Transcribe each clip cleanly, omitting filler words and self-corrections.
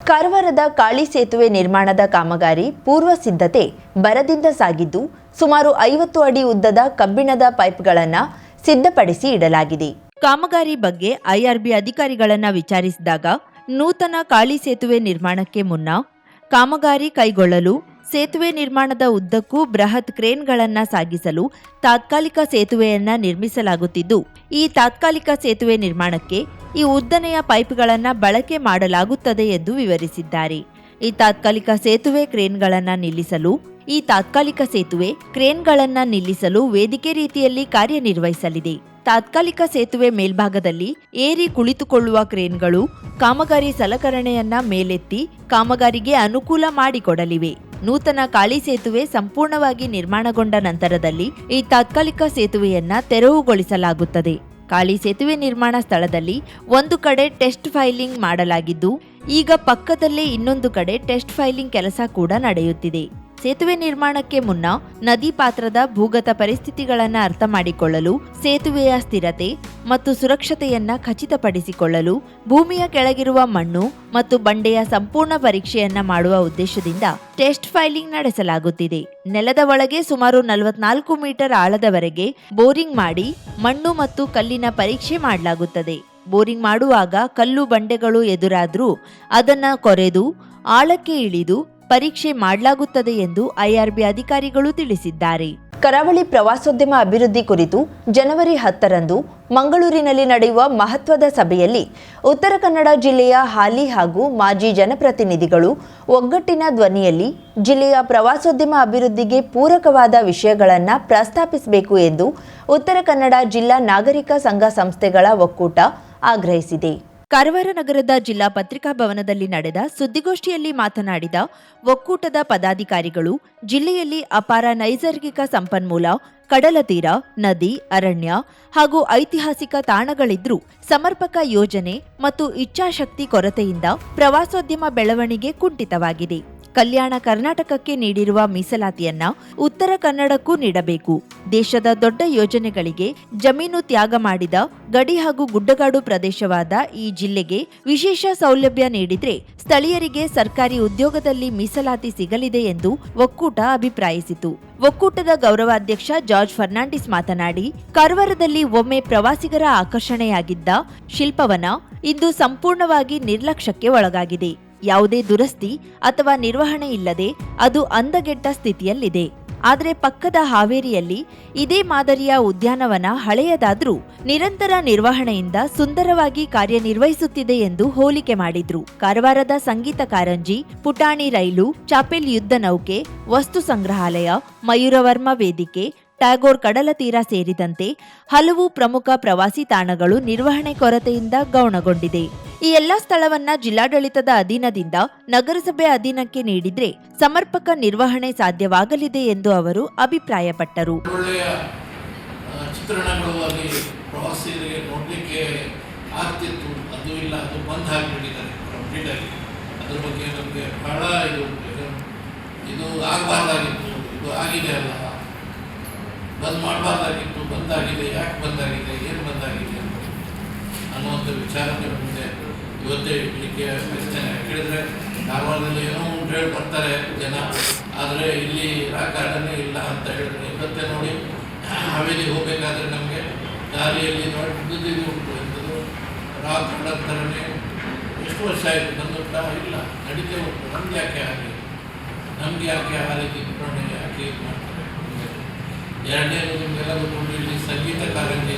ಕಾರವಾರದ ಕಾಳಿ ಸೇತುವೆ ನಿರ್ಮಾಣದ ಕಾಮಗಾರಿ ಪೂರ್ವ ಸಿದ್ಧತೆ ಬರದಿಂದ ಸಾಗಿದ್ದು ಸುಮಾರು 50 ಅಡಿ ಉದ್ದದ ಕಬ್ಬಿಣದ ಪೈಪ್ಗಳನ್ನು ಸಿದ್ಧಪಡಿಸಿ ಇಡಲಾಗಿದೆ. ಕಾಮಗಾರಿ ಬಗ್ಗೆ ಐಆರ್ಬಿ ಅಧಿಕಾರಿಗಳನ್ನು ವಿಚಾರಿಸಿದಾಗ ನೂತನ ಕಾಳಿ ಸೇತುವೆ ನಿರ್ಮಾಣಕ್ಕೆ ಮುನ್ನ ಕಾಮಗಾರಿ ಕೈಗೊಳ್ಳಲು ಸೇತುವೆ ನಿರ್ಮಾಣದ ಉದ್ದಕ್ಕೂ ಬೃಹತ್ ಕ್ರೇನ್ಗಳನ್ನು ಸಾಗಿಸಲು ತಾತ್ಕಾಲಿಕ ಸೇತುವೆಯನ್ನು ನಿರ್ಮಿಸಲಾಗುತ್ತಿದ್ದು, ಈ ತಾತ್ಕಾಲಿಕ ಸೇತುವೆ ನಿರ್ಮಾಣಕ್ಕೆ ಈ ಉದ್ದನೆಯ ಪೈಪ್ಗಳನ್ನು ಬಳಕೆ ಮಾಡಲಾಗುತ್ತದೆ ಎಂದು ವಿವರಿಸಿದ್ದಾರೆ. ಈ ತಾತ್ಕಾಲಿಕ ಸೇತುವೆ ಕ್ರೇನ್ಗಳನ್ನು ನಿಲ್ಲಿಸಲು ವೇದಿಕೆ ರೀತಿಯಲ್ಲಿ ಕಾರ್ಯನಿರ್ವಹಿಸಲಿದೆ. ತಾತ್ಕಾಲಿಕ ಸೇತುವೆ ಮೇಲ್ಭಾಗದಲ್ಲಿ ಏರಿ ಕುಳಿತುಕೊಳ್ಳುವ ಕ್ರೇನ್ಗಳು ಕಾಮಗಾರಿ ಸಲಕರಣೆಯನ್ನ ಮೇಲೆತ್ತಿ ಕಾಮಗಾರಿಗೆ ಅನುಕೂಲ ಮಾಡಿಕೊಡಲಿವೆ. ನೂತನ ಕಾಳಿ ಸೇತುವೆ ಸಂಪೂರ್ಣವಾಗಿ ನಿರ್ಮಾಣಗೊಂಡ ನಂತರದಲ್ಲಿ ಈ ತಾತ್ಕಾಲಿಕ ಸೇತುವೆಯನ್ನ ತೆರವುಗೊಳಿಸಲಾಗುತ್ತದೆ. ಕಾಳಿ ಸೇತುವೆ ನಿರ್ಮಾಣ ಸ್ಥಳದಲ್ಲಿ ಒಂದು ಕಡೆ ಟೆಸ್ಟ್ ಫೈಲಿಂಗ್ ಮಾಡಲಾಗಿದ್ದು, ಈಗ ಪಕ್ಕದಲ್ಲೇ ಇನ್ನೊಂದು ಕಡೆ ಟೆಸ್ಟ್ ಫೈಲಿಂಗ್ ಕೆಲಸ ಕೂಡ ನಡೆಯುತ್ತಿದೆ. ಸೇತುವೆ ನಿರ್ಮಾಣಕ್ಕೆ ಮುನ್ನ ನದಿ ಪಾತ್ರದ ಭೂಗತ ಪರಿಸ್ಥಿತಿಗಳನ್ನು ಅರ್ಥ ಮಾಡಿಕೊಳ್ಳಲು, ಸೇತುವೆಯ ಸ್ಥಿರತೆ ಮತ್ತು ಸುರಕ್ಷತೆಯನ್ನ ಖಚಿತಪಡಿಸಿಕೊಳ್ಳಲು ಭೂಮಿಯ ಕೆಳಗಿರುವ ಮಣ್ಣು ಮತ್ತು ಬಂಡೆಯ ಸಂಪೂರ್ಣ ಪರೀಕ್ಷೆಯನ್ನ ಮಾಡುವ ಉದ್ದೇಶದಿಂದ ಟೆಸ್ಟ್ ಫೈಲಿಂಗ್ ನಡೆಸಲಾಗುತ್ತಿದೆ. ನೆಲದ ಒಳಗೆ ಸುಮಾರು 44 ಮೀಟರ್ ಆಳದವರೆಗೆ ಬೋರಿಂಗ್ ಮಾಡಿ ಮಣ್ಣು ಮತ್ತು ಕಲ್ಲಿನ ಪರೀಕ್ಷೆ ಮಾಡಲಾಗುತ್ತದೆ. ಬೋರಿಂಗ್ ಮಾಡುವಾಗ ಕಲ್ಲು ಬಂಡೆಗಳು ಎದುರಾದರೂ ಅದನ್ನ ಕೊರೆದು ಆಳಕ್ಕೆ ಇಳಿದು ಪರೀಕ್ಷೆ ಮಾಡಲಾಗುತ್ತದೆ ಎಂದು ಐಆರ್ಬಿ ಅಧಿಕಾರಿಗಳು ತಿಳಿಸಿದ್ದಾರೆ. ಕರಾವಳಿ ಪ್ರವಾಸೋದ್ಯಮ ಅಭಿವೃದ್ಧಿ ಕುರಿತು ಜನವರಿ 10ರಂದು ಮಂಗಳೂರಿನಲ್ಲಿ ನಡೆಯುವ ಮಹತ್ವದ ಸಭೆಯಲ್ಲಿ ಉತ್ತರ ಕನ್ನಡ ಜಿಲ್ಲೆಯ ಹಾಲಿ ಹಾಗೂ ಮಾಜಿ ಜನಪ್ರತಿನಿಧಿಗಳು ಒಗ್ಗಟ್ಟಿನ ಧ್ವನಿಯಲ್ಲಿ ಜಿಲ್ಲೆಯ ಪ್ರವಾಸೋದ್ಯಮ ಅಭಿವೃದ್ಧಿಗೆ ಪೂರಕವಾದ ವಿಷಯಗಳನ್ನು ಪ್ರಸ್ತಾಪಿಸಬೇಕು ಎಂದು ಉತ್ತರ ಕನ್ನಡ ಜಿಲ್ಲಾ ನಾಗರಿಕ ಸಂಘ ಸಂಸ್ಥೆಗಳ ಒಕ್ಕೂಟ ಆಗ್ರಹಿಸಿದೆ. ಕಾರವಾರ ನಗರದ ಜಿಲ್ಲಾ ಪತ್ರಿಕಾ ಭವನದಲ್ಲಿ ನಡೆದ ಸುದ್ದಿಗೋಷ್ಠಿಯಲ್ಲಿ ಮಾತನಾಡಿದ ಒಕ್ಕೂಟದ ಪದಾಧಿಕಾರಿಗಳು, ಜಿಲ್ಲೆಯಲ್ಲಿ ಅಪಾರ ನೈಸರ್ಗಿಕ ಸಂಪನ್ಮೂಲ, ಕಡಲ ತೀರ, ನದಿ, ಅರಣ್ಯ ಹಾಗೂ ಐತಿಹಾಸಿಕ ತಾಣಗಳಿದ್ರೂ ಸಮರ್ಪಕ ಯೋಜನೆ ಮತ್ತು ಇಚ್ಛಾಶಕ್ತಿ ಕೊರತೆಯಿಂದ ಪ್ರವಾಸೋದ್ಯಮ ಬೆಳವಣಿಗೆ ಕುಂಠಿತವಾಗಿದೆ. ಕಲ್ಯಾಣ ಕರ್ನಾಟಕಕ್ಕೆ ನೀಡಿರುವ ಮೀಸಲಾತಿಯನ್ನ ಉತ್ತರ ಕನ್ನಡಕ್ಕೂ ನೀಡಬೇಕು. ದೇಶದ ದೊಡ್ಡ ಯೋಜನೆಗಳಿಗೆ ಜಮೀನು ತ್ಯಾಗ ಮಾಡಿದ ಗಡಿ ಹಾಗೂ ಗುಡ್ಡಗಾಡು ಪ್ರದೇಶವಾದ ಈ ಜಿಲ್ಲೆಗೆ ವಿಶೇಷ ಸೌಲಭ್ಯ ನೀಡಿದ್ರೆ ಸ್ಥಳೀಯರಿಗೆ ಸರ್ಕಾರಿ ಉದ್ಯೋಗದಲ್ಲಿ ಮೀಸಲಾತಿ ಸಿಗಲಿದೆ ಎಂದು ಒಕ್ಕೂಟ ಅಭಿಪ್ರಾಯಿಸಿತು. ಒಕ್ಕೂಟದ ಗೌರವಾಧ್ಯಕ್ಷ ಜಾರ್ಜ್ ಫರ್ನಾಂಡಿಸ್ ಮಾತನಾಡಿ, ಕಾರವಾರದಲ್ಲಿ ಒಮ್ಮೆ ಪ್ರವಾಸಿಗರ ಆಕರ್ಷಣೆಯಾಗಿದ್ದ ಶಿಲ್ಪವನ ಇಂದು ಸಂಪೂರ್ಣವಾಗಿ ನಿರ್ಲಕ್ಷ್ಯಕ್ಕೆ ಒಳಗಾಗಿದೆ. ಯಾವುದೇ ದುರಸ್ತಿ ಅಥವಾ ನಿರ್ವಹಣೆ ಇಲ್ಲದೆ ಅದು ಅಂದಗೆಟ್ಟ ಸ್ಥಿತಿಯಲ್ಲಿದೆ. ಆದರೆ ಪಕ್ಕದ ಹಾವೇರಿಯಲ್ಲಿ ಇದೇ ಮಾದರಿಯ ಉದ್ಯಾನವನ ಹಳೆಯದಾದ್ರೂ ನಿರಂತರ ನಿರ್ವಹಣೆಯಿಂದ ಸುಂದರವಾಗಿ ಕಾರ್ಯನಿರ್ವಹಿಸುತ್ತಿದೆ ಎಂದು ಹೋಲಿಕೆ ಮಾಡಿದ್ರು. ಕಾರವಾರದ ಸಂಗೀತ ಕಾರಂಜಿ, ಪುಟಾಣಿ ರೈಲು, ಚಾಪೆಲ್ ಯುದ್ಧ ನೌಕೆ, ವಸ್ತು ಸಂಗ್ರಹಾಲಯ, ಮಯೂರವರ್ಮ ವೇದಿಕೆ, ಟ್ಯಾಗೋರ್ ಕಡಲ ತೀರ ಸೇರಿದಂತೆ ಹಲವು ಪ್ರಮುಖ ಪ್ರವಾಸಿ ತಾಣಗಳು ನಿರ್ವಹಣೆ ಕೊರತೆಯಿಂದ ಗೌಣಗೊಂಡಿದೆ. ಈ ಎಲ್ಲ ಸ್ಥಳವನ್ನ ಜಿಲ್ಲಾಡಳಿತದ ಅಧೀನದಿಂದ ನಗರಸಭೆ ಅಧೀನಕ್ಕೆ ನೀಡಿದ್ರೆ ಸಮರ್ಪಕ ನಿರ್ವಹಣೆ ಸಾಧ್ಯವಾಗಲಿದೆ ಎಂದು ಅವರು ಅಭಿಪ್ರಾಯಪಟ್ಟರು. ಬಂದ್ ಮಾಡಬಾರ್ದಾಗಿತ್ತು, ಬಂದಾಗಿದೆ, ಯಾಕೆ ಬಂದಾಗಿದೆ, ಏನು ಬಂದಾಗಿದೆ ಅನ್ನುವಂಥ ವಿಚಾರಕ್ಕೆ ಮುಂದೆ ಇವತ್ತೇ ಇಡಲಿಕ್ಕೆ ಪ್ರಯತ್ನ. ಕೇಳಿದ್ರೆ ಕಾರವಾರದಲ್ಲಿ ಏನೋ ಉಂಟು ಹೇಳಿ ಬರ್ತಾರೆ ಜನ, ಆದರೆ ಇಲ್ಲಿ ರಾಕಾರ್ಡನೇ ಇಲ್ಲ ಅಂತ ಹೇಳಿದ್ರೆ ಇವತ್ತೇ ನೋಡಿ ಹಾವೇರಿ ಹೋಗಬೇಕಾದ್ರೆ ನಮಗೆ ದಾರಿಯಲ್ಲಿ ದೊಡ್ಡದು ಉಂಟು ಎಂಥದ್ದು ರಾಕಾರ್ಡ್ ಅಂತಾರೇ ಎಷ್ಟು ವರ್ಷ ಆಯಿತು ಬಂದುಟ್ಟ ಇಲ್ಲ ನಡೀತೇ ಉಂಟು. ನಮ್ಗೆ ಯಾಕೆ ಹಾಗೆ ಆ ರೀತಿ ಯಾಕೆ ಇದು ಮಾಡ್ತಾರೆ. ಎರಡನೇದು ನಿಮಗೆಲ್ಲ ಗೊತ್ತುಂಟು, ಇಲ್ಲಿ ಸಂಗೀತ ಕಾರಂಜಿ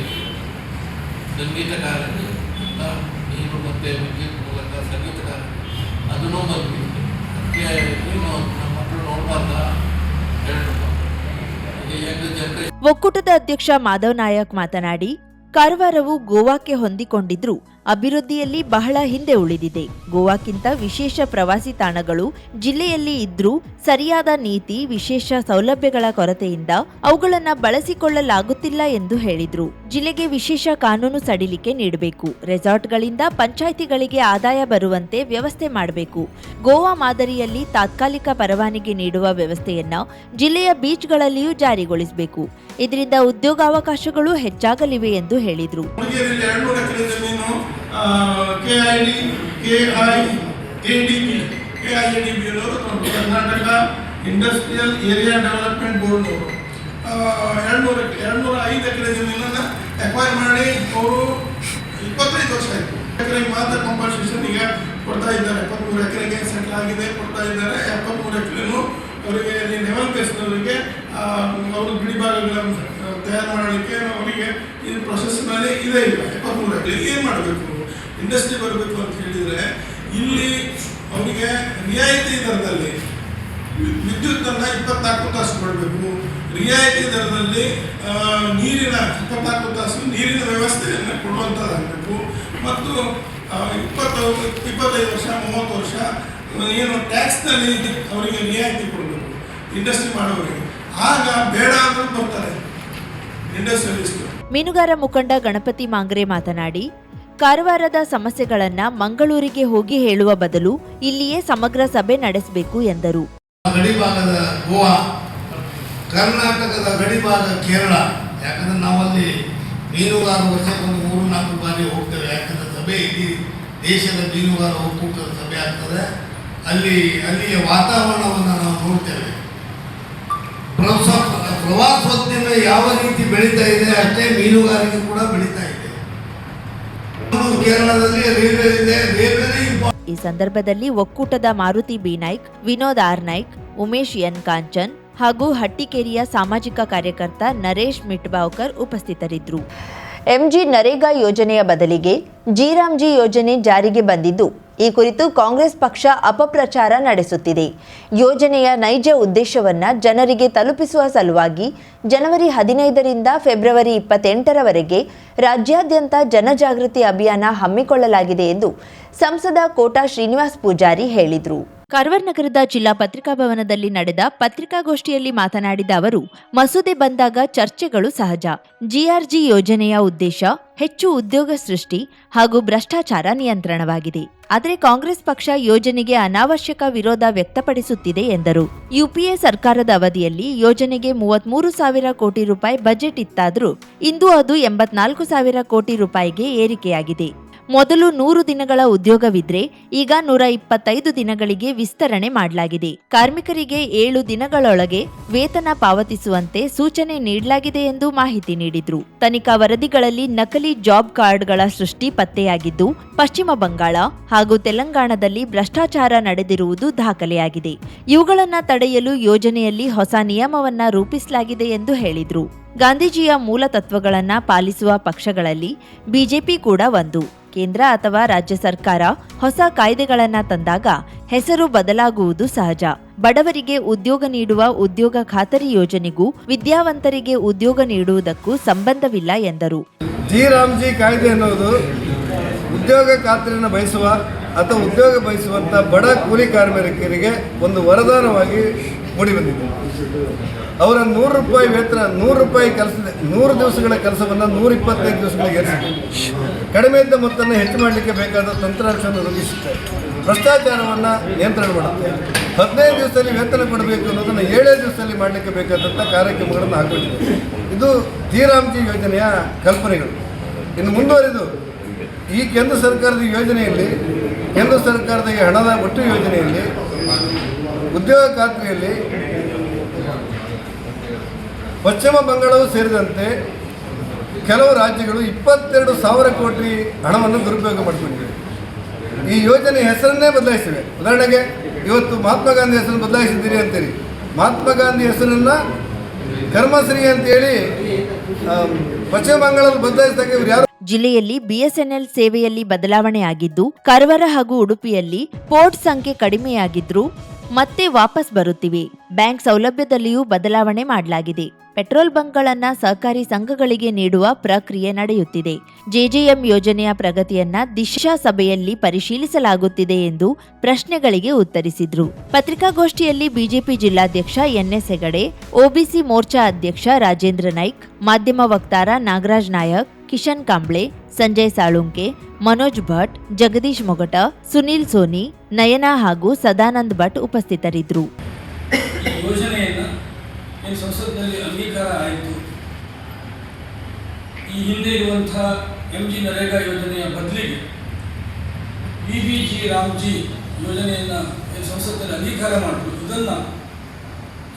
ಅಂತ ನೀರು ಮತ್ತು ವಿದ್ಯುತ್ ಮೂಲಕ ಸಂಗೀತ ಕಾರಂಜಿ ಅದನ್ನೂ ಬಂದ್ಬಿಟ್ಟು ಅದಕ್ಕೆ ಏನು ನಮ್ಮ ಮಕ್ಕಳು ನೋಡಬಾರ್ದ ಹೇಳಿ. ಒಕ್ಕೂಟದ ಅಧ್ಯಕ್ಷ ಮಾಧವ್ ನಾಯಕ್ ಮಾತನಾಡಿ, ಕಾರವಾರವು ಗೋವಾಕ್ಕೆ ಹೊಂದಿಕೊಂಡಿದ್ರೂ ಅಭಿವೃದ್ಧಿಯಲ್ಲಿ ಬಹಳ ಹಿಂದೆ ಉಳಿದಿದೆ. ಗೋವಾಕ್ಕಿಂತ ವಿಶೇಷ ಪ್ರವಾಸಿ ತಾಣಗಳು ಜಿಲ್ಲೆಯಲ್ಲಿ ಇದ್ರೂ ಸರಿಯಾದ ನೀತಿ, ವಿಶೇಷ ಸೌಲಭ್ಯಗಳ ಕೊರತೆಯಿಂದ ಅವುಗಳನ್ನು ಬಳಸಿಕೊಳ್ಳಲಾಗುತ್ತಿಲ್ಲ ಎಂದು ಹೇಳಿದ್ರು. ಜಿಲ್ಲೆಗೆ ವಿಶೇಷ ಕಾನೂನು ಸಡಿಲಿಕೆ ನೀಡಬೇಕು. ರೆಸಾರ್ಟ್ಗಳಿಂದ ಪಂಚಾಯಿತಿಗಳಿಗೆ ಆದಾಯ ಬರುವಂತೆ ವ್ಯವಸ್ಥೆ ಮಾಡಬೇಕು. ಗೋವಾ ಮಾದರಿಯಲ್ಲಿ ತಾತ್ಕಾಲಿಕ ಪರವಾನಗಿ ನೀಡುವ ವ್ಯವಸ್ಥೆಯನ್ನ ಜಿಲ್ಲೆಯ ಬೀಚ್ಗಳಲ್ಲಿಯೂ ಜಾರಿಗೊಳಿಸಬೇಕು. ಇದರಿಂದ ಉದ್ಯೋಗಾವಕಾಶಗಳು ಹೆಚ್ಚಾಗಲಿವೆ ಎಂದು ಹೇಳಿದ್ರು. KIADB ಅವರು ಕರ್ನಾಟಕ ಇಂಡಸ್ಟ್ರಿಯಲ್ ಏರಿಯಾ ಡೆವಲಪ್ಮೆಂಟ್ ಬೋರ್ಡ್ನವರು 205 ಎಕರೆ ಜಮೀನನ್ನು ಅಕ್ವೈರ್ ಮಾಡಿ ಅವರು 25 ವರ್ಷ ಆಯಿತು. ಎಕರೆಗೆ ಮಾತ್ರ ಕಾಂಪನ್ಸೇಷನ್ ಈಗ ಕೊಡ್ತಾ ಇದ್ದಾರೆ. 73 ಎಕರೆಗೆ ಸೆಟ್ಲ್ ಆಗಿದೆ ಕೊಡ್ತಾ ಇದ್ದಾರೆ. 73 ಎಕರೆನೂ ಅವರಿಗೆ ಲೆವೆಲ್ ಬೇಸ್ನವರಿಗೆ ಅವರು ಬಿಡಿ ಭಾಗಗಳನ್ನು ತಯಾರು ಮಾಡಲಿಕ್ಕೆ ಅವರಿಗೆ ಈ ಪ್ರೊಸೆಸ್ನಲ್ಲಿ ಇದೆ. ಇಲ್ಲ 73 ಎಕರೆ ಏನು ಮಾಡಬೇಕು, ಇಂಡಸ್ಟ್ರಿ ಬರಬೇಕು ಅಂತ ಹೇಳಿದರೆ ಇಲ್ಲಿ ಅವರಿಗೆ ರಿಯಾಯಿತಿ ದರದಲ್ಲಿ ವಿದ್ಯುತ್ತನ್ನು 24 ತಾಸು ಕೊಡಬೇಕು. ರಿಯಾಯಿತಿ ದರದಲ್ಲಿ ನೀರಿನ 24 ತಾಸು ನೀರಿನ ವ್ಯವಸ್ಥೆಯನ್ನು ಕೊಡುವಂಥದ್ದಾಗಬೇಕು. ಮತ್ತು 25 ವರ್ಷ 30 ವರ್ಷ ಏನು ಟ್ಯಾಕ್ಸ್ನಲ್ಲಿ ಅವರಿಗೆ ರಿಯಾಯಿತಿ ಕೊಡಬೇಕು ಇಂಡಸ್ಟ್ರಿ ಮಾಡೋರಿಗೆ. ಆಗ ಬೇಡ ಅಂದ್ರೂ ಬರ್ತಾರೆ ಇಂಡಸ್ಟ್ರಿಯಲಿಸ್ಟ್. ಮೀನುಗಾರ ಮುಖಂಡ ಗಣಪತಿ ಮಾಂಗ್ರೆ ಮಾತನಾಡಿ, ಕಾರವಾರದ ಸಮಸ್ಯೆಗಳನ್ನ ಮಂಗಳೂರಿಗೆ ಹೋಗಿ ಹೇಳುವ ಬದಲು ಇಲ್ಲಿಯೇ ಸಮಗ್ರ ಸಭೆ ನಡೆಸಬೇಕು ಎಂದರು. ಗಡಿಭಾಗದ ಗೋವಾ, ಕರ್ನಾಟಕದ ಗಡಿಭಾಗ ಕೇರಳ, ಯಾಕಂದ್ರೆ ನಾವಲ್ಲಿ ಮೀನುಗಾರ ವರ್ಷಕ್ಕೊಂದು 3-4 ಬಾರಿ ಹೋಗ್ತೇವೆ. ಯಾಕಂದ್ರೆ ಸಭೆ ಇಡೀ ದೇಶದ ಮೀನುಗಾರ ಒಕ್ಕೂಟದ ಸಭೆ ಆಗ್ತದೆ. ಅಲ್ಲಿಯ ವಾತಾವರಣವನ್ನು ನಾವು ನೋಡ್ತೇವೆ. ಪ್ರವಾಸೋದ್ಯಮ ಯಾವ ರೀತಿ ಬೆಳೀತಾ ಇದೆ ಅಷ್ಟೇ ಮೀನುಗಾರಿಕೆ ಕೂಡ ಬೆಳೀತಾ ಇದೆ. ಕೇರಳದಲ್ಲಿ ರೈಲ್ವೆ ಇದೆ, ರೈಲ್ವೆನೇ ಈ ಸಂದರ್ಭದಲ್ಲಿ ಒಕ್ಕೂಟದ Maruti B Naik, Vinod R Naik, Umesh N Kanchan ಹಾಗೂ ಹಟ್ಟಿಕೇರಿಯ ಸಾಮಾಜಿಕ ಕಾರ್ಯಕರ್ತ ನರೇಶ್ ಮಿಟ್ಬಾವ್ಕರ್ ಉಪಸ್ಥಿತರಿದ್ದರು. ಎಂಜಿ ನರೇಗಾ ಯೋಜನೆಯ ಬದಲಿಗೆ ಜಿರಾಮ್ಜಿ ಯೋಜನೆ ಜಾರಿಗೆ ಬಂದಿದ್ದು, ಈ ಕುರಿತು ಕಾಂಗ್ರೆಸ್ ಪಕ್ಷ ಅಪಪ್ರಚಾರ ನಡೆಸುತ್ತಿದೆ. ಯೋಜನೆಯ ನೈಜ ಉದ್ದೇಶವನ್ನು ಜನರಿಗೆ ತಲುಪಿಸುವ ಸಲುವಾಗಿ ಜನವರಿ 15ರಿಂದ ಫೆಬ್ರವರಿ 28ರವರೆಗೆ ರಾಜ್ಯಾದ್ಯಂತ ಜನಜಾಗೃತಿ ಅಭಿಯಾನ ಹಮ್ಮಿಕೊಳ್ಳಲಾಗಿದೆ ಎಂದು ಸಂಸದ ಕೋಟಾ ಶ್ರೀನಿವಾಸ್ ಪೂಜಾರಿ ಹೇಳಿದರು. ಕಾರವಾರ ನಗರದ ಜಿಲ್ಲಾ ಪತ್ರಿಕಾ ಭವನದಲ್ಲಿ ನಡೆದ ಪತ್ರಿಕಾಗೋಷ್ಠಿಯಲ್ಲಿ ಮಾತನಾಡಿದ ಅವರು, ಮಸೂದೆ ಬಂದಾಗ ಚರ್ಚೆಗಳು ಸಹಜ. ಜಿಆರ್ಜಿ ಯೋಜನೆಯ ಉದ್ದೇಶ ಹೆಚ್ಚು ಉದ್ಯೋಗ ಸೃಷ್ಟಿ ಹಾಗೂ ಭ್ರಷ್ಟಾಚಾರ ನಿಯಂತ್ರಣವಾಗಿದೆ. ಆದರೆ ಕಾಂಗ್ರೆಸ್ ಪಕ್ಷ ಯೋಜನೆಗೆ ಅನಾವಶ್ಯಕ ವಿರೋಧ ವ್ಯಕ್ತಪಡಿಸುತ್ತಿದೆ ಎಂದರು. ಯುಪಿಎ ಸರ್ಕಾರದ ಅವಧಿಯಲ್ಲಿ ಯೋಜನೆಗೆ 33,000 ಕೋಟಿ ರೂಪಾಯಿ ಬಜೆಟ್ ಇತ್ತಾದರೂ ಇಂದು ಅದು 84,000 ಕೋಟಿ ರೂಪಾಯಿಗೆ ಏರಿಕೆಯಾಗಿದೆ. ಮೊದಲು 100 ದಿನಗಳ ಉದ್ಯೋಗವಿದ್ರೆ ಈಗ 125 ದಿನಗಳಿಗೆ ವಿಸ್ತರಣೆ ಮಾಡಲಾಗಿದೆ. ಕಾರ್ಮಿಕರಿಗೆ 7 ದಿನಗಳೊಳಗೆ ವೇತನ ಪಾವತಿಸುವಂತೆ ಸೂಚನೆ ನೀಡಲಾಗಿದೆ ಎಂದು ಮಾಹಿತಿ ನೀಡಿದ್ರು. ತನಿಖಾ ವರದಿಗಳಲ್ಲಿ ನಕಲಿ ಜಾಬ್ ಕಾರ್ಡ್ಗಳ ಸೃಷ್ಟಿ ಪತ್ತೆಯಾಗಿದ್ದು, ಪಶ್ಚಿಮ ಬಂಗಾಳ ಹಾಗೂ ತೆಲಂಗಾಣದಲ್ಲಿ ಭ್ರಷ್ಟಾಚಾರ ನಡೆದಿರುವುದು ದಾಖಲೆಯಾಗಿದೆ. ಇವುಗಳನ್ನು ತಡೆಯಲು ಯೋಜನೆಯಲ್ಲಿ ಹೊಸ ನಿಯಮವನ್ನ ರೂಪಿಸಲಾಗಿದೆ ಎಂದು ಹೇಳಿದ್ರು. ಗಾಂಧೀಜಿಯ ಮೂಲ ತತ್ವಗಳನ್ನು ಪಾಲಿಸುವ ಪಕ್ಷಗಳಲ್ಲಿ ಬಿಜೆಪಿ ಕೂಡ ಒಂದು. ಕೇಂದ್ರ ಅಥವಾ ರಾಜ್ಯ ಸರ್ಕಾರ ಹೊಸ ಕಾಯ್ದೆಗಳನ್ನು ತಂದಾಗ ಹೆಸರು ಬದಲಾಗುವುದು ಸಹಜ. ಬಡವರಿಗೆ ಉದ್ಯೋಗ ನೀಡುವ ಉದ್ಯೋಗ ಖಾತರಿ ಯೋಜನೆಗೂ ವಿದ್ಯಾವಂತರಿಗೆ ಉದ್ಯೋಗ ನೀಡುವುದಕ್ಕೂ ಸಂಬಂಧವಿಲ್ಲ ಎಂದರು. ಜಿರಾಮ್ಜಿ ಕಾಯ್ದೆ ಅನ್ನೋದು ಉದ್ಯೋಗ ಖಾತರಿಯನ್ನು ಬಯಸುವ ಅಥವಾ ಉದ್ಯೋಗ ಬಯಸುವಂಥ ಬಡ ಕೂಲಿ ಕಾರ್ಮಿಕರಿಗೆ ಒಂದು ವರದಾನವಾಗಿ ಮೂಡಿಬಂದಿದೆ. ಅವರ 100 ರೂಪಾಯಿ ವೇತನ, 100 ರೂಪಾಯಿ ಕೆಲಸದ 100 ದಿವಸಗಳ ಕೆಲಸವನ್ನು 125 ದಿವಸಗಳಿಗೆ ಏರಿಸಿದೆ. ಕಡಿಮೆ ಇದ್ದ ಮೊತ್ತವನ್ನು ಹೆಚ್ಚು ಮಾಡಲಿಕ್ಕೆ ಬೇಕಾದ ತಂತ್ರಾಂಶವನ್ನು ರೂಪಿಸುತ್ತೆ. ಭ್ರಷ್ಟಾಚಾರವನ್ನು ನಿಯಂತ್ರಣ ಮಾಡುತ್ತೆ. 15 ದಿವಸದಲ್ಲಿ ವೇತನ ಕೊಡಬೇಕು ಅನ್ನೋದನ್ನು 7 ದಿವಸದಲ್ಲಿ ಮಾಡಲಿಕ್ಕೆ ಬೇಕಾದಂಥ ಕಾರ್ಯಕ್ರಮಗಳನ್ನು ಹಾಕೊಂಡಿದೆ. ಇದು ಜಿರಾಮ್ಜಿ ಯೋಜನೆಯ ಕಲ್ಪನೆಗಳು. ಇನ್ನು ಮುಂದುವರಿದು ಈ ಕೇಂದ್ರ ಸರ್ಕಾರದ ಯೋಜನೆಯಲ್ಲಿ, ಕೇಂದ್ರ ಸರ್ಕಾರದ ಈ ಹಣದ ಒಟ್ಟು ಯೋಜನೆಯಲ್ಲಿ ಉದ್ಯೋಗ ಖಾತ್ರಿಯಲ್ಲಿ ಪಶ್ಚಿಮ ಬಂಗಾಳವೂ ಸೇರಿದಂತೆ ಕೆಲವು ರಾಜ್ಯಗಳು 22,000 ಕೋಟಿ ಹಣವನ್ನು ದುರುಪಯೋಗ ಮಾಡಿಕೊಂಡಿವೆ. ಈ ಯೋಜನೆ ಹೆಸರನ್ನೇ ಬದಲಾಯಿಸಿವೆ. ಉದಾಹರಣೆಗೆ ಇವತ್ತು ಮಹಾತ್ಮ ಗಾಂಧಿ ಹೆಸರನ್ನು ಬದಲಾಯಿಸಿದ್ದೀರಿ ಅಂತೇಳಿ ಮಹಾತ್ಮ ಗಾಂಧಿ ಹೆಸರನ್ನು ಕರ್ಮಶ್ರೀ ಅಂತೇಳಿ ಪಶ್ಚಿಮ ಬಂಗಾಳದಲ್ಲಿ ಬದಲಾಯಿಸಿದಾಗ ಇವರು ಯಾರು? ಜಿಲ್ಲೆಯಲ್ಲಿ ಬಿಎಸ್ಎನ್ಎಲ್ ಸೇವೆಯಲ್ಲಿ ಬದಲಾವಣೆ ಆಗಿದ್ದು, ಕಾರವಾರ ಹಾಗೂ ಉಡುಪಿಯಲ್ಲಿ ಪೋರ್ಟ್ ಸಂಖ್ಯೆ ಕಡಿಮೆಯಾಗಿದ್ರೂ ಮತ್ತೆ ವಾಪಸ್ ಬರುತ್ತಿವೆ. ಬ್ಯಾಂಕ್ ಸೌಲಭ್ಯದಲ್ಲಿಯೂ ಬದಲಾವಣೆ ಮಾಡಲಾಗಿದೆ. ಪೆಟ್ರೋಲ್ ಬಂಕ್ಗಳನ್ನ ಸಹಕಾರಿ ಸಂಘಗಳಿಗೆ ನೀಡುವ ಪ್ರಕ್ರಿಯೆ ನಡೆಯುತ್ತಿದೆ. ಜೆಜೆಎಂ ಯೋಜನೆಯ ಪ್ರಗತಿಯನ್ನ ದಿಶಾ ಸಭೆಯಲ್ಲಿ ಪರಿಶೀಲಿಸಲಾಗುತ್ತಿದೆ ಎಂದು ಪ್ರಶ್ನೆಗಳಿಗೆ ಉತ್ತರಿಸಿದ್ರು. ಪತ್ರಿಕಾಗೋಷ್ಠಿಯಲ್ಲಿ ಬಿಜೆಪಿ ಜಿಲ್ಲಾಧ್ಯಕ್ಷ ಎನ್ಎಸ್ ಹೆಗಡೆ, ಒಬಿಸಿ ಮೋರ್ಚಾ ಅಧ್ಯಕ್ಷ ರಾಜೇಂದ್ರ ನಾಯ್ಕ್, ಮಾಧ್ಯಮ ವಕ್ತಾರ ನಾಗರಾಜ್ ನಾಯಕ್, ಕಿಶನ್ ಕಾಂಬ್ಳೆ, ಸಂಜಯ್ ಸಾಳುಂಕೆ, ಮನೋಜ್ ಭಟ್, ಜಗದೀಶ್ ಮೊಗಟ, ಸುನೀಲ್ ಸೋನಿ, ನಯನಾ ಹಾಗೂ ಸದಾನಂದ್ ಭಟ್ ಉಪಸ್ಥಿತರಿದ್ದರು. ಯೋಜನೆಯನ್ನು ಏನು ಸಂಸತ್ನಲ್ಲಿ ಅಂಗೀಕಾರ ಆಯಿತು. ಈ ಹಿಂದೆ ಇರುವಂತಹ ಎಂಜಿ ನರೇಗಾ ಯೋಜನೆಯ ಬದಲಿಗೆ ವಿಬಿಜಿ ರಾಮ್ಜಿ ಯೋಜನೆಯನ್ನು ಸಂಸತ್ತಲ್ಲಿ ಅಂಗೀಕಾರ ಮಾಡಿದ್ರು. ಇದನ್ನು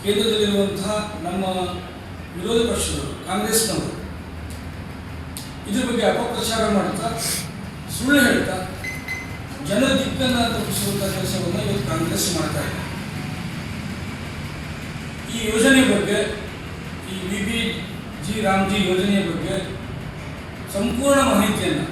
ಕೇಂದ್ರದಲ್ಲಿರುವಂತಹ ನಮ್ಮ ವಿರೋಧ ಪಕ್ಷಗಳು ಕಾಂಗ್ರೆಸ್ನವರು ಇದ್ರ ಬಗ್ಗೆ ಅಪಪ್ರಚಾರ ಮಾಡ್ತಾ ಸುಳ್ಳು ಹೇಳ್ತಾ ಜನರ ದಿಕ್ಕನ್ನು ತಪ್ಪಿಸುವಂಥ ಕೆಲಸವನ್ನು ಇವತ್ತು ಕಾಂಗ್ರೆಸ್ ಮಾಡ್ತಾ ಇದೆ. ಈ ಯೋಜನೆ ಬಗ್ಗೆ, ಈ BBG ರಾಮ್ಜಿ ಯೋಜನೆಯ ಬಗ್ಗೆ ಸಂಪೂರ್ಣ ಮಾಹಿತಿಯನ್ನು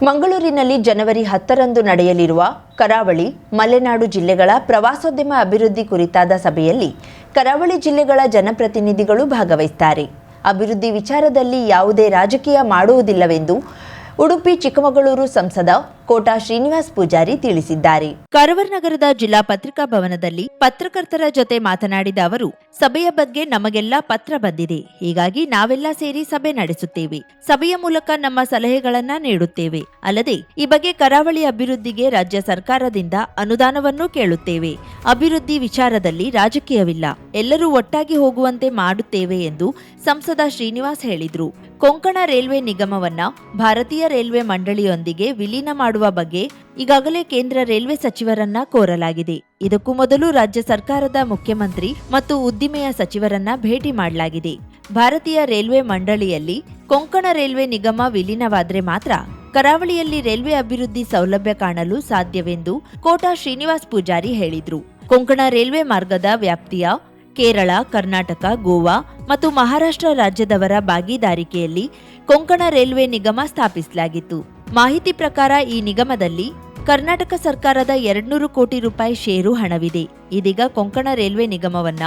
ಮಂಗಳೂರಿನಲ್ಲಿ ಜನವರಿ 10ರಂದು ನಡೆಯಲಿರುವ ಕರಾವಳಿ, ಮಲೆನಾಡು ಜಿಲ್ಲೆಗಳ ಪ್ರವಾಸೋದ್ಯಮ ಅಭಿವೃದ್ಧಿ ಕುರಿತಾದ ಸಭೆಯಲ್ಲಿ ಕರಾವಳಿ ಜಿಲ್ಲೆಗಳ ಜನಪ್ರತಿನಿಧಿಗಳು ಭಾಗವಹಿಸುತ್ತಾರೆ. ಅಭಿವೃದ್ಧಿ ವಿಚಾರದಲ್ಲಿ ಯಾವುದೇ ರಾಜಕೀಯ ಮಾಡುವುದಿಲ್ಲವೆಂದು ಉಡುಪಿ ಚಿಕ್ಕಮಗಳೂರು ಸಂಸದ ಕೋಟಾ ಶ್ರೀನಿವಾಸ್ ಪೂಜಾರಿ ತಿಳಿಸಿದ್ದಾರೆ. ಕಾರವಾರ ನಗರದ ಜಿಲ್ಲಾ ಪತ್ರಿಕಾ ಭವನದಲ್ಲಿ ಪತ್ರಕರ್ತರ ಜೊತೆ ಮಾತನಾಡಿದ ಅವರು, ಸಭೆಯ ಬಗ್ಗೆ ನಮಗೆಲ್ಲ ಪತ್ರ ಬಂದಿದೆ. ಹೀಗಾಗಿ ನಾವೆಲ್ಲ ಸೇರಿ ಸಭೆ ನಡೆಸುತ್ತೇವೆ. ಸಭೆಯ ಮೂಲಕ ನಮ್ಮ ಸಲಹೆಗಳನ್ನ ನೀಡುತ್ತೇವೆ. ಅಲ್ಲದೆ ಈ ಬಗ್ಗೆ ಕರಾವಳಿ ಅಭಿವೃದ್ಧಿಗೆ ರಾಜ್ಯ ಸರ್ಕಾರದಿಂದ ಅನುದಾನವನ್ನೂ ಕೇಳುತ್ತೇವೆ. ಅಭಿವೃದ್ಧಿ ವಿಚಾರದಲ್ಲಿ ರಾಜಕೀಯವಿಲ್ಲ, ಎಲ್ಲರೂ ಒಟ್ಟಾಗಿ ಹೋಗುವಂತೆ ಮಾಡುತ್ತೇವೆ ಎಂದು ಸಂಸದ ಶ್ರೀನಿವಾಸ್ ಹೇಳಿದರು. ಕೊಂಕಣ ರೈಲ್ವೆ ನಿಗಮವನ್ನ ಭಾರತೀಯ ರೈಲ್ವೆ ಮಂಡಳಿಯೊಂದಿಗೆ ವಿಲೀನ ಮಾಡುವ ಬಗ್ಗೆ ಈಗಾಗಲೇ ಕೇಂದ್ರ ರೈಲ್ವೆ ಸಚಿವರನ್ನ ಕೋರಲಾಗಿದೆ. ಇದಕ್ಕೂ ಮೊದಲು ರಾಜ್ಯ ಸರ್ಕಾರದ ಮುಖ್ಯಮಂತ್ರಿ ಮತ್ತು ಉದ್ದಿಮೆಯ ಸಚಿವರನ್ನ ಭೇಟಿ ಮಾಡಲಾಗಿದೆ. ಭಾರತೀಯ ರೈಲ್ವೆ ಮಂಡಳಿಯಲ್ಲಿ ಕೊಂಕಣ ರೈಲ್ವೆ ನಿಗಮ ವಿಲೀನವಾದ್ರೆ ಮಾತ್ರ ಕರಾವಳಿಯಲ್ಲಿ ರೈಲ್ವೆ ಅಭಿವೃದ್ಧಿ ಸೌಲಭ್ಯ ಕಾಣಲು ಸಾಧ್ಯವೆಂದು ಕೋಟಾ ಶ್ರೀನಿವಾಸ್ ಪೂಜಾರಿ ಹೇಳಿದರು. ಕೊಂಕಣ ರೈಲ್ವೆ ಮಾರ್ಗದ ವ್ಯಾಪ್ತಿಯ ಕೇರಳ, ಕರ್ನಾಟಕ, ಗೋವಾ ಮತ್ತು ಮಹಾರಾಷ್ಟ್ರ ರಾಜ್ಯದವರ ಭಾಗಿದಾರಿಕೆಯಲ್ಲಿ ಕೊಂಕಣ ರೈಲ್ವೆ ನಿಗಮ ಸ್ಥಾಪಿಸಲಾಗಿತ್ತು. ಮಾಹಿತಿ ಪ್ರಕಾರ ಈ ನಿಗಮದಲ್ಲಿ ಕರ್ನಾಟಕ ಸರ್ಕಾರದ 200 ಕೋಟಿ ರೂಪಾಯಿ ಷೇರು ಹಣವಿದೆ. ಇದೀಗ ಕೊಂಕಣ ರೈಲ್ವೆ ನಿಗಮವನ್ನ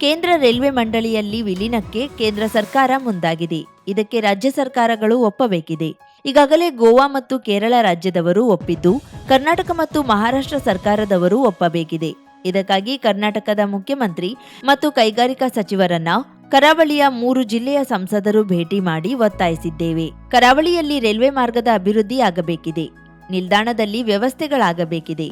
ಕೇಂದ್ರ ರೈಲ್ವೆ ಮಂಡಳಿಯಲ್ಲಿ ವಿಲೀನಕ್ಕೆ ಕೇಂದ್ರ ಸರ್ಕಾರ ಮುಂದಾಗಿದೆ. ಇದಕ್ಕೆ ರಾಜ್ಯ ಸರ್ಕಾರಗಳು ಒಪ್ಪಬೇಕಿದೆ. ಈಗಾಗಲೇ ಗೋವಾ ಮತ್ತು ಕೇರಳ ರಾಜ್ಯದವರು ಒಪ್ಪಿದ್ದು, ಕರ್ನಾಟಕ ಮತ್ತು ಮಹಾರಾಷ್ಟ್ರ ಸರ್ಕಾರದವರು ಒಪ್ಪಬೇಕಿದೆ. ಇದಕ್ಕಾಗಿ ಕರ್ನಾಟಕದ ಮುಖ್ಯಮಂತ್ರಿ ಮತ್ತು ಕೈಗಾರಿಕಾ ಸಚಿವರನ್ನ ಕರಾವಳಿಯ 3 ಜಿಲ್ಲೆಯ ಸಂಸದರು ಭೇಟಿ ಮಾಡಿ ಒತ್ತಾಯಿಸಿದ್ದೇವೆ. ಕರಾವಳಿಯಲ್ಲಿ ರೈಲ್ವೆ ಮಾರ್ಗದ ಅಭಿವೃದ್ಧಿ ಆಗಬೇಕಿದೆ. ನಿಲ್ದಾಣದಲ್ಲಿ ವ್ಯವಸ್ಥೆಗಳಾಗಬೇಕಿದೆ.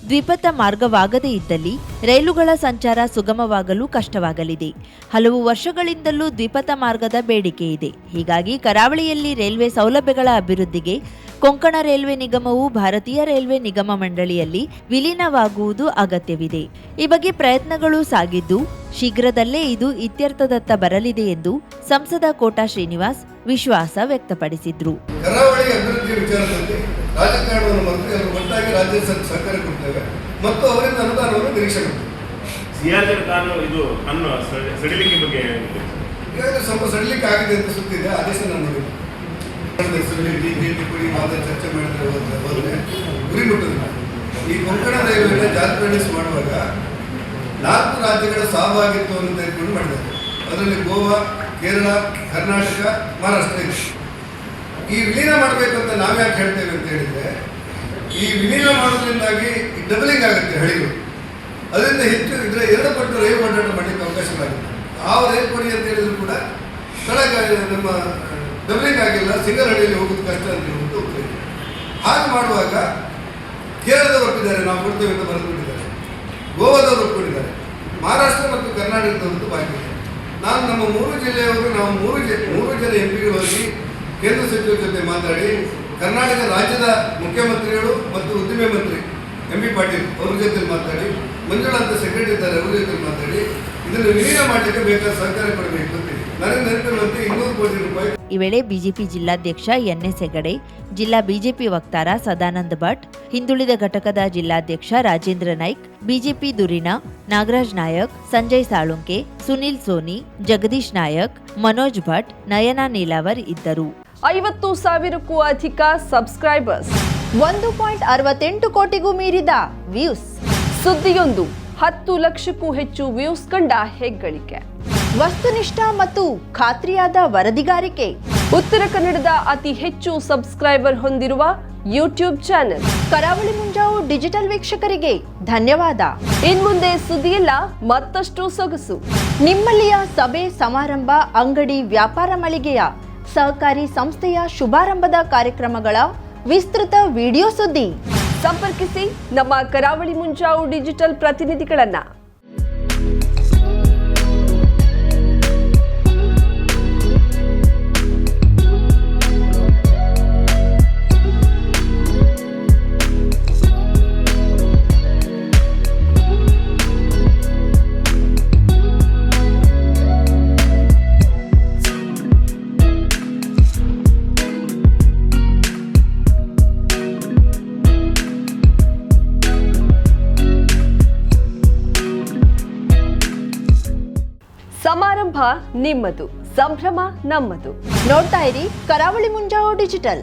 ದ್ವಿಪಥ ಮಾರ್ಗವಾಗದೇ ಇದ್ದಲ್ಲಿ ರೈಲುಗಳ ಸಂಚಾರ ಸುಗಮವಾಗಲು ಕಷ್ಟವಾಗಲಿದೆ. ಹಲವು ವರ್ಷಗಳಿಂದಲೂ ದ್ವಿಪಥ ಮಾರ್ಗದ ಬೇಡಿಕೆ ಇದೆ. ಹೀಗಾಗಿ ಕರಾವಳಿಯಲ್ಲಿ ರೈಲ್ವೆ ಸೌಲಭ್ಯಗಳ ಅಭಿವೃದ್ಧಿಗೆ ಕೊಂಕಣ ರೈಲ್ವೆ ನಿಗಮವು ಭಾರತೀಯ ರೈಲ್ವೆ ನಿಗಮ ಮಂಡಳಿಯಲ್ಲಿ ವಿಲೀನವಾಗುವುದು ಅಗತ್ಯವಿದೆ. ಈ ಬಗ್ಗೆ ಪ್ರಯತ್ನಗಳು ಸಾಗಿದ್ದು, ಶೀಘ್ರದಲ್ಲೇ ಇದು ಇತ್ಯರ್ಥದತ್ತ ಬರಲಿದೆ ಎಂದು ಸಂಸದ ಕೋಟಾ ಶ್ರೀನಿವಾಸ್ ವಿಶ್ವಾಸ ವ್ಯಕ್ತಪಡಿಸಿದ್ರು. ಕರಾವಳಿ ಅಭಿವೃದ್ಧಿ ವಿಚಾರದಲ್ಲಿ ರಾಜಕಾರಣವನ್ನು ಮರೆತು ಎಲ್ಲರೂ ಒಟ್ಟಾಗಿ ರಾಜ್ಯ ಸರ್ಕಾರ ಕೊಡ್ತೇವೆ ಮತ್ತು ಅವರಿಂದ ಅನುದಾನವನ್ನು ನಿರೀಕ್ಷೆ ಮಾಡ್ತೇವೆ. ಸಿಆರ್ಜೆಡ್ ಕಾನೂನು ಇದು ಅನ್ನು ಸಡಿಲಿಕೆ ಬಗ್ಗೆ ಈಗಾಗಲೇ ಸ್ವಲ್ಪ ಸಡಿಲಿಕೆ ಆಗಿದೆ ಅಂತ ಸುತ್ತಿದೆ. ಆದೇಶ ನಾನು ನೋಡಿದೆ. ಕೊಡಿ ಮಾತ್ರ ಚರ್ಚೆ ಮಾಡಿದ್ರೆ ಹೋದರೆ ಗುರಿ ಮುಟ್ಟೋದಿಲ್ಲ. ಈ ಕೊಂಕಣ ರೈಲ್ವೆನ ಜಾರ್ಖಂಡೀಸ್ ಮಾಡುವಾಗ 4 ರಾಜ್ಯಗಳ ಸಹಭಾಗಿತ್ವವನ್ನು ತೆಗೆದುಕೊಂಡು ಮಾಡಿದ್ದಾರೆ. ಅದರಲ್ಲಿ ಗೋವಾ, ಕೇರಳ, ಕರ್ನಾಟಕ, ಮಹಾರಾಷ್ಟ್ರ ಇದೆ. ಈ ವಿಲೀನ ಮಾಡಬೇಕಂತ ನಾವು ಯಾಕೆ ಹೇಳ್ತೇವೆ ಅಂತ ಹೇಳಿದರೆ, ಈ ವಿಲೀನ ಮಾಡೋದ್ರಿಂದಾಗಿ ಡಬಲಿಂಗ್ ಆಗುತ್ತೆ ಹಳಿಗಳು. ಅದರಿಂದ ಹೆಚ್ಚು ಇದರ 2 ಪಟ್ಟು ರೈಲು ಓಡಾಟ ಮಾಡಲಿಕ್ಕೆ ಅವಕಾಶವಾಗುತ್ತೆ. ಆ ರೈಲು ಕೊಡಿ ಅಂತ ಹೇಳಿದ್ರು ಕೂಡ ಸ್ಥಳಕ್ಕೆ ನಮ್ಮ ಡಬಲಿಂಗ್ ಆಗಿಲ್ಲ, ಸಿಂಗಲ್ ಹಳಿಯಲ್ಲಿ ಹೋಗೋದು ಕಷ್ಟ ಅಂತ ಹೇಳ್ಬಿಟ್ಟು ಹೋಗ್ತೇವೆ. ಹಾಗೆ ಮಾಡುವಾಗ ಕೇರಳದವರು ಒಪ್ಪಿದ್ದಾರೆ, ನಾವು ಕೊಡ್ತೇವೆ ಅಂತ ಬರೆದುಬಿಟ್ಟಿದ್ದಾರೆ. ಗೋವಾದವರು ಒಪ್ಪಿಕೊಂಡಿದ್ದಾರೆ. ಮಹಾರಾಷ್ಟ್ರ ಮತ್ತು ಕರ್ನಾಟಕದವರದ್ದು ಬಾಕಿ ಇದೆ. ನಾನು ನಮ್ಮ 3 ಜಿಲ್ಲೆಯವರು, ನಾವು 3 ಜನ ಎಂಪಿಗಳು ಹೋಗಿ ಕೇಂದ್ರ ಸಚಿವರ ಜೊತೆ ಮಾತಾಡಿ, ಕರ್ನಾಟಕ ರಾಜ್ಯದ ಮುಖ್ಯಮಂತ್ರಿಗಳು ಮತ್ತು ಉದ್ದಿಮೆ ಮಂತ್ರಿ MP ಪಾಟೀಲ್ ಅವ್ರ ಜೊತೆ ಮಾತಾಡಿ, ಮಂಜುಳಾ ಅಂತ ಸೆಕ್ರೆಟರಿ ಇದ್ದಾರೆ ಅವ್ರ ಜೊತೆ ಮಾತಾಡಿ ಇದನ್ನು ವಿಲೀನ ಮಾಡಲಿಕ್ಕೆ ಬೇಕಾದ ಸಹಕಾರ ಕೊಡಬೇಕು ಅಂತ ನನಗೆ ನೆನಪಿರುವಂತೆ 200 ಕೋಟಿ ರೂಪಾಯಿ. ಈ ವೇಳೆ ಬಿಜೆಪಿ ಜಿಲ್ಲಾಧ್ಯಕ್ಷ NS ಹೆಗಡೆ, ಜಿಲ್ಲಾ ಬಿಜೆಪಿ ವಕ್ತಾರ ಸದಾನಂದ ಭಟ್, ಹಿಂದುಳಿದ ಘಟಕದ ಜಿಲ್ಲಾಧ್ಯಕ್ಷ ರಾಜೇಂದ್ರ ನಾಯ್ಕ್, ಬಿಜೆಪಿ ಧುರೀಣ ನಾಗರಾಜ್ ನಾಯಕ್, ಸಂಜಯ್ ಸಾಳುಂಕೆ, ಸುನಿಲ್ ಸೋನಿ, ಜಗದೀಶ್ ನಾಯಕ್, ಮನೋಜ್ ಭಟ್, ನಯನಾ ನೀಲಾವರ್ ಇದ್ದರು. 50,000ಕ್ಕೂ ಅಧಿಕ ಸಬ್ಸ್ಕ್ರೈಬರ್ಸ್, 1.68 ಕೋಟಿಗೂ ಮೀರಿದ ವ್ಯೂಸ್, ಸುದ್ದಿಯೊಂದು 10 ಲಕ್ಷಕ್ಕೂ ಹೆಚ್ಚು ವ್ಯೂಸ್ ಕಂಡ ಹೆಗ್ಗಳಿಕೆ, ವಸ್ತುನಿಷ್ಠ ಮತ್ತು ಖಾತ್ರಿಯಾದ ವರದಿಗಾರಿಕೆ, ಉತ್ತರ ಕನ್ನಡದ ಅತಿ ಹೆಚ್ಚು ಸಬ್ಸ್ಕ್ರೈಬರ್ ಹೊಂದಿರುವ ಯೂಟ್ಯೂಬ್ ಚಾನೆಲ್ ಕರಾವಳಿ ಮುಂಜಾವು ಡಿಜಿಟಲ್ ವೀಕ್ಷಕರಿಗೆ ಧನ್ಯವಾದ. ಇನ್ಮುಂದೆ ಸುದ್ದಿಯಲ್ಲ ಮತ್ತಷ್ಟು ಸೊಗಸು. ನಿಮ್ಮಲ್ಲಿಯ ಸಭೆ ಸಮಾರಂಭ, ಅಂಗಡಿ ವ್ಯಾಪಾರ ಮಳಿಗೆಯ ಸಹಕಾರಿ ಸಂಸ್ಥೆಯ ಶುಭಾರಂಭದ ಕಾರ್ಯಕ್ರಮಗಳ ವಿಸ್ತೃತ ವಿಡಿಯೋ ಸುದ್ದಿ ಸಂಪರ್ಕಿಸಿ ನಮ್ಮ ಕರಾವಳಿ ಮುಂಜಾವು ಡಿಜಿಟಲ್ ಪ್ರತಿನಿಧಿಗಳನ್ನ. ಸಮಾರಂಭ ನಿಮ್ಮದು, ಸಂಭ್ರಮ ನಮ್ಮದು. ನೋಡ್ತಾ ಇರಿ ಕರಾವಳಿ ಮುಂಜಾವು ಡಿಜಿಟಲ್.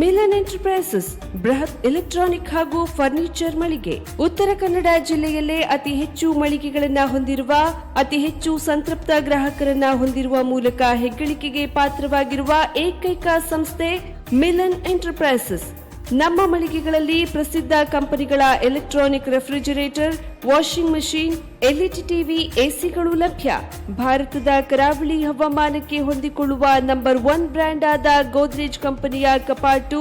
ಮಿಲನ್ ಎಂಟರ್ಪ್ರೈಸಸ್ ಬೃಹತ್ ಎಲೆಕ್ಟ್ರಾನಿಕ್ ಹಾಗೂ ಫರ್ನಿಚರ್ ಮಳಿಗೆ. ಉತ್ತರ ಕನ್ನಡ ಜಿಲ್ಲೆಯಲ್ಲೇ ಅತಿ ಹೆಚ್ಚು ಮಳಿಗೆಗಳನ್ನ ಹೊಂದಿರುವ, ಅತಿ ಹೆಚ್ಚು ಸಂತೃಪ್ತ ಗ್ರಾಹಕರನ್ನ ಹೊಂದಿರುವ ಮೂಲಕ ಹೆಗ್ಗಳಿಕೆಗೆ ಪಾತ್ರವಾಗಿರುವ ಏಕೈಕ ಸಂಸ್ಥೆ ಮಿಲನ್ ಎಂಟರ್ಪ್ರೈಸಸ್. ನಮ್ಮ ಮಳಿಗೆಗಳಲ್ಲಿ ಪ್ರಸಿದ್ಧ ಕಂಪನಿಗಳ electronic refrigerator, washing machine, LED TV, ಎಸಿಗಳು ಲಭ್ಯ. ಭಾರತದ ಕರಾವಳಿ ಹವಾಮಾನಕ್ಕೆ ಹೊಂದಿಕೊಳ್ಳುವ ನಂಬರ್ 1 ಬ್ರ್ಯಾಂಡ್ ಆದ ಗೋದ್ರೇಜ್ ಕಂಪನಿಯ ಕಪಾಟು,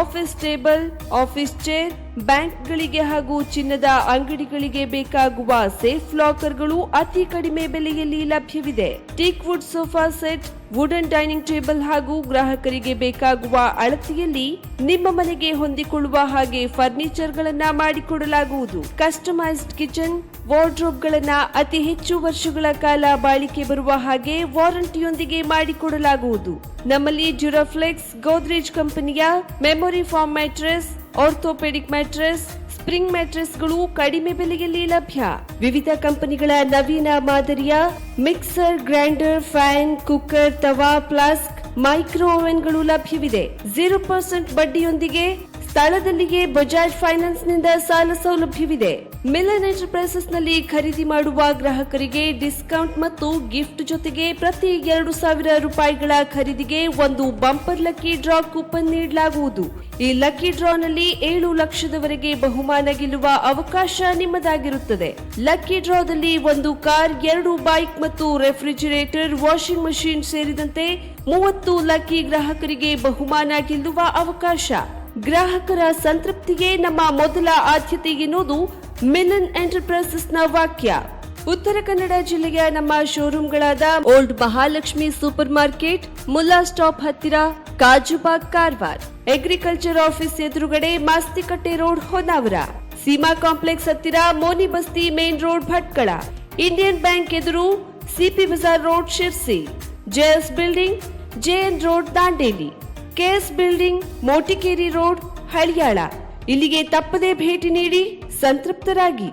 ಆಫೀಸ್ ಟೇಬಲ್, ಆಫೀಸ್ ಚೇರ್, ಬ್ಯಾಂಕ್ಗಳಿಗೆ ಹಾಗೂ ಚಿನ್ನದ ಅಂಗಡಿಗಳಿಗೆ ಬೇಕಾಗುವ ಸೇಫ್ ಲಾಕರ್ಗಳು ಅತಿ ಕಡಿಮೆ ಬೆಲೆಯಲ್ಲಿ ಲಭ್ಯವಿದೆ. Teak wood sofa set, wooden dining table ಹಾಗೂ ಗ್ರಾಹಕರಿಗೆ ಬೇಕಾಗುವ ಅಳತೆಯಲ್ಲಿ ನಿಮ್ಮ ಮನೆಗೆ ಹೊಂದಿಕೊಳ್ಳುವ ಹಾಗೆ ಫರ್ನಿಚರ್ ಗಳನ್ನ ಮಾಡಿಕೊಡಲಾಗುವುದು. ಕಸ್ಟಮೈಸ್ಡ್ ಕಿಚನ್, ವಾರ್ಡ್ರೋಬ್ ಗಳನ್ನ ಅತಿ ಹೆಚ್ಚು ವರ್ಷಗಳ ಕಾಲ ಬಾಳಿಕೆ ಬರುವ ಹಾಗೆ ವಾರಂಟಿಯೊಂದಿಗೆ ಮಾಡಿಕೊಡಲಾಗುವುದು. ನಮ್ಮಲ್ಲಿ ಡ್ಯೂರಾಫ್ಲೆಕ್ಸ್, ಗೋದ್ರೇಜ್ ಕಂಪನಿಯ memory foam mattress, orthopaedic mattress, spring ಮ್ಯಾಟ್ರೆಸ್ಗಳು ಕಡಿಮೆ ಬೆಲೆಯಲ್ಲಿ ಲಭ್ಯ. ವಿವಿಧ ಕಂಪನಿಗಳ ನವೀನ ಮಾದರಿಯ mixer, grinder, fan, cooker, tawa, flask, micro ಓವೆನ್ಗಳು ಲಭ್ಯವಿದೆ. 0% ಬಡ್ಡಿಯೊಂದಿಗೆ ಸ್ಥಳದಲ್ಲಿಯೇ ಬಜಾಜ್ ಫೈನಾನ್ಸ್ ನಿಂದ ಸಾಲ ಸೌಲಭ್ಯವಿದೆ. ಮಿಲನ್ ಎಂಟರ್ಪ್ರೈಸಸ್ ನಲ್ಲಿ ಖರೀದಿ ಮಾಡುವ ಗ್ರಾಹಕರಿಗೆ ಡಿಸ್ಕೌಂಟ್ ಮತ್ತು ಗಿಫ್ಟ್ ಜೊತೆಗೆ ಪ್ರತಿ 2,000 ರೂಪಾಯಿಗಳ ಖರೀದಿಗೆ ಒಂದು ಬಂಪರ್ ಲಕ್ಕಿ ಡ್ರಾ ಕೂಪನ್ ನೀಡಲಾಗುವುದು. ಈ ಲಕ್ಕಿ ಡ್ರಾನಲ್ಲಿ 7 ಲಕ್ಷದವರೆಗೆ ಬಹುಮಾನ ಗೆಲ್ಲುವ ಅವಕಾಶ ನಿಮ್ಮದಾಗಿರುತ್ತದೆ. ಲಕ್ಕಿ ಡ್ರಾದಲ್ಲಿ 1 ಕಾರ್, 2 ಬೈಕ್ ಮತ್ತು ರೆಫ್ರಿಜರೇಟರ್, ವಾಷಿಂಗ್ ಮಷೀನ್ ಸೇರಿದಂತೆ 30 ಲಕ್ಕಿ ಗ್ರಾಹಕರಿಗೆ ಬಹುಮಾನ ಗೆಲ್ಲುವ ಅವಕಾಶ. ಗ್ರಾಹಕರ ಸಂತೃಪ್ತಿಗೆ ನಮ್ಮ ಮೊದಲ ಆದ್ಯತೆ ಎನ್ನುವುದು ಮಿಲನ್ ಎಂಟರ್ಪ್ರೈಸಸ್ನ ವಾಕ್ಯ. ಉತ್ತರ ಕನ್ನಡ ಜಿಲ್ಲೆಯ ನಮ್ಮ ಶೋರೂಮ್ಗಳಾದ old Mahalakshmi super market, Mulla stop ಹತ್ತಿರ, ಕಾಜುಬಾಗ್, ಕಾರವಾರ, ಅಗ್ರಿಕಲ್ಚರ್ ಆಫೀಸ್ ಎದುರುಗಡೆ, ಮಾಸ್ತಿಕಟ್ಟೆ ರೋಡ್, ಹೊನ್ನಾವರ, ಸೀಮಾ ಕಾಂಪ್ಲೆಕ್ಸ್ ಹತ್ತಿರ, Moni Basti main road, Bhatkal, Indian bank ಎದುರು, CP Bazar road, Sirsi, JS building, JN road, Dandeli, KS building, Motikeri road, Haliyal. ಇಲ್ಲಿಗೆ ತಪ್ಪದೇ ಭೇಟಿ ನೀಡಿ ಸಂತೃಪ್ತರಾಗಿ.